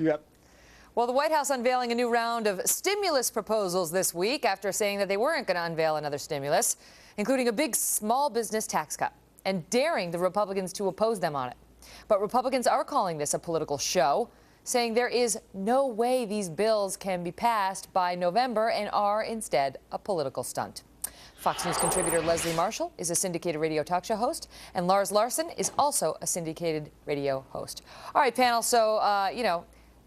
Yep. Well, the White House unveiling a new round of stimulus proposals this week after saying that they weren't going to unveil another stimulus, including a big small business tax cut, and daring the Republicans to oppose them on it. But Republicans are calling this a political show, saying there is no way these bills can be passed by November and are instead a political stunt. Fox News contributor Leslie Marshall is a syndicated radio talk show host, and Lars Larson is also a syndicated radio host. All right, panel, so,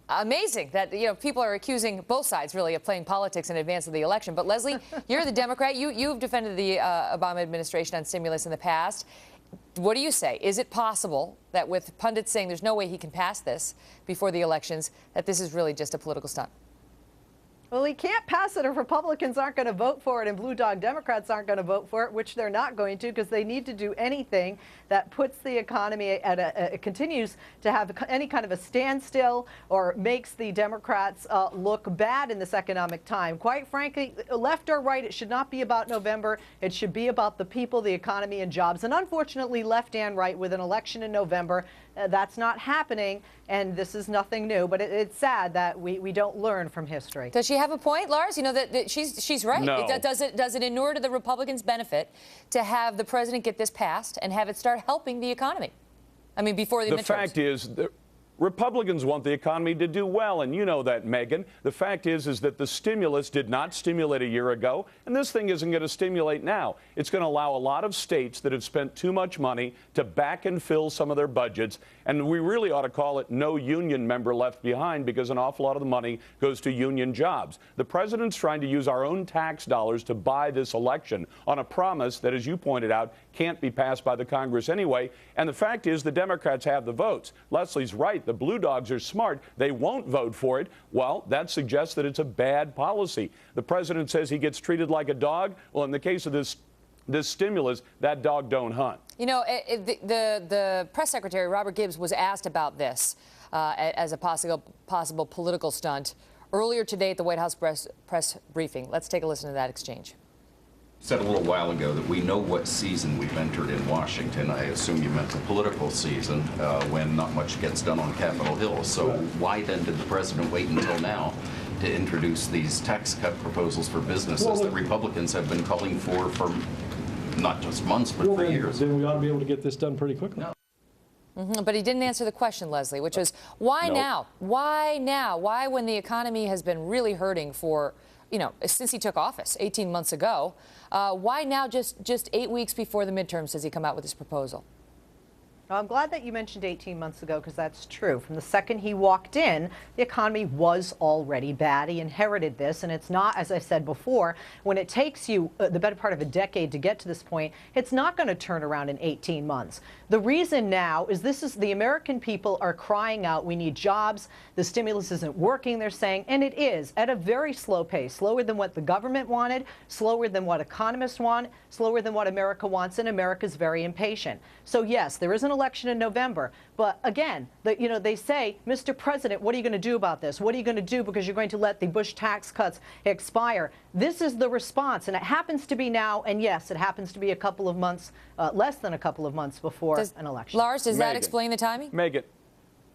amazing that, people are accusing both sides, really, of playing politics in advance of the election. But, Leslie, you're the Democrat. You've defended the Obama administration on stimulus in the past. What do you say? Is it possible that with pundits saying there's no way he can pass this before the elections, that this is really just a political stunt? Well, he can't pass it if Republicans aren't going to vote for it and blue dog Democrats aren't going to vote for it, which they're not going to, because they need to do anything that puts the economy at continues to have any kind of a standstill or makes the Democrats look bad in this economic time. Quite frankly, left or right, it should not be about November. It should be about the people, the economy, and jobs. And unfortunately, left and right, with an election in November, that's not happening, and this is nothing new. But it's sad that we don't learn from history. Does she have a point, Lars? You know that she's right. No. Does it inure to the Republicans' benefit to have the president get this passed and have it start helping the economy? I mean, before the midterms. The fact is, Republicans want the economy to do well, and you know that, Megyn. The fact is that the stimulus did not stimulate a year ago, and this thing isn't going to stimulate now. It's going to allow a lot of states that have spent too much money to back and fill some of their budgets, and we really ought to call it no union member left behind, because an awful lot of the money goes to union jobs. The president's trying to use our own tax dollars to buy this election on a promise that, as you pointed out, can't be passed by the Congress anyway, and the fact is the Democrats have the votes. Leslie's right. The Blue Dogs are smart. They won't vote for it. Well, that suggests that it's a bad policy. The president says he gets treated like a dog. Well, in the case of this stimulus, that dog don't hunt. You know, the press secretary, Robert Gibbs, was asked about this as a possible political stunt earlier today at the White House press briefing. Let's take a listen to that exchange. Said a little while ago that we know what season we've entered in Washington. I assume you meant the political season when not much gets done on Capitol Hill. So why then did the president wait until now to introduce these tax cut proposals for businesses that Republicans have been calling for not just months, but for years? Then we ought to be able to get this done pretty quickly. No. But he didn't answer the question, Leslie, which was why now? Why now? Why, when the economy has been really hurting for, since he took office 18 months ago, why now, just 8 weeks before the midterms, does he come out with this proposal? I'm glad that you mentioned 18 months ago, because that's true. From the second he walked in, the economy was already bad. He inherited this, and it's not, as I said before, when it takes you the better part of a decade to get to this point, it's not going to turn around in 18 months. The reason now is the American people are crying out, we need jobs, the stimulus isn't working, they're saying, and it is at a very slow pace, slower than what the government wanted, slower than what economists want, slower than what America wants, and America's very impatient. So yes, there is an election in November, but again, they say, Mr. President, what are you going to do about this? What are you going to do because you're going to let the Bush tax cuts expire? This is the response, and it happens to be now, and yes, it happens to be a couple of months, less than a couple of months before an election. Lars, does that explain the timing? Megyn.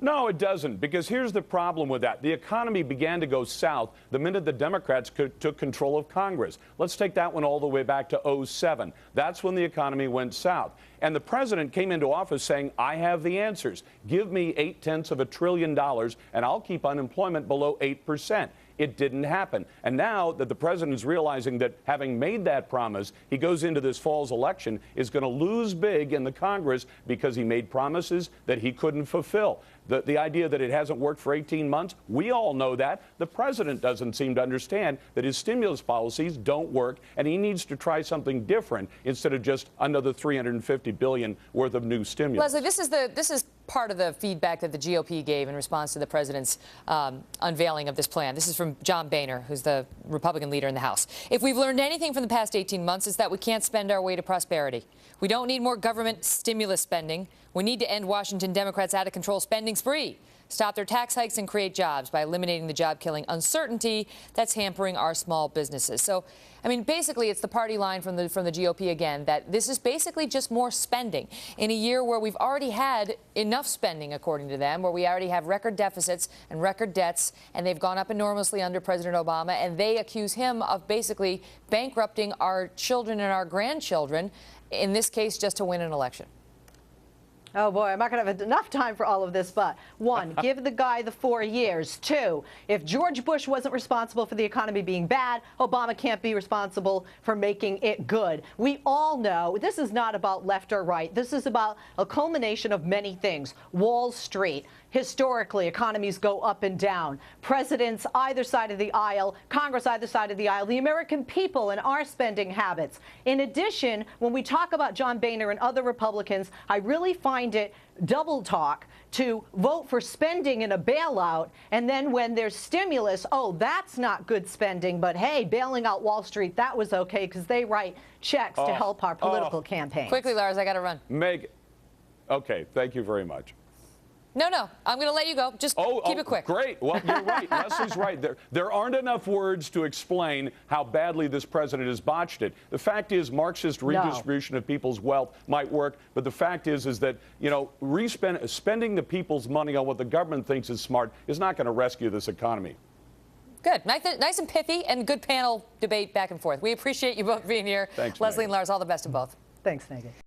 No, it doesn't, because here's the problem with that. The economy began to go south the minute the Democrats took control of Congress. Let's take that one all the way back to 2007. That's when the economy went south. And the president came into office saying, I have the answers. Give me $0.8 trillion, and I'll keep unemployment below 8%. It didn't happen. And now that the president is realizing that having made that promise, he goes into this fall's election, is going to lose big in the Congress because he made promises that he couldn't fulfill. The idea that it hasn't worked for 18 months, we all know that. The president doesn't seem to understand that his stimulus policies don't work, and he needs to try something different instead of just another $350 billion worth of new stimulus. Leslie, this is part of the feedback that the GOP gave in response to the president's unveiling of this plan. This is from John Boehner, who's the Republican leader in the House. If we've learned anything from the past 18 months, it's that we can't spend our way to prosperity. We don't need more government stimulus spending. We need to end Washington Democrats' out-of-control spending spree. stop their tax hikes and create jobs by eliminating the job-killing uncertainty that's hampering our small businesses. So, I mean, basically, it's the party line from the GOP again that this is basically just more spending in a year where we've already had enough spending, according to them, where we already have record deficits and record debts, and they've gone up enormously under President Obama, and they accuse him of basically bankrupting our children and our grandchildren, in this case, just to win an election. Oh, boy, I'm not going to have enough time for all of this, but one, give the guy the 4 years. Two, if George Bush wasn't responsible for the economy being bad, Obama can't be responsible for making it good. We all know this is not about left or right. This is about a culmination of many things. Wall Street. Historically, economies go up and down. Presidents either side of the aisle, Congress either side of the aisle, the American people and our spending habits. In addition, when we talk about John Boehner and other Republicans, I really find it double talk to vote for spending in a bailout, and then when there's stimulus, oh, that's not good spending, but hey, bailing out Wall Street, that was okay because they write checks to help our political campaigns. Quickly, Lars, I got to run. Meg, okay, thank you very much. No, I'm going to let you go. Just keep it quick. Great. Well, you're right. Leslie's right. There aren't enough words to explain how badly this president has botched it. The fact is, Marxist redistribution of people's wealth might work, but the fact is that, you know, spending the people's money on what the government thinks is smart is not going to rescue this economy. Good. Nice and pithy, and good panel debate back and forth. We appreciate you both being here. Thanks, Leslie Megyn. and Lars, all the best to both. Thanks, Megyn.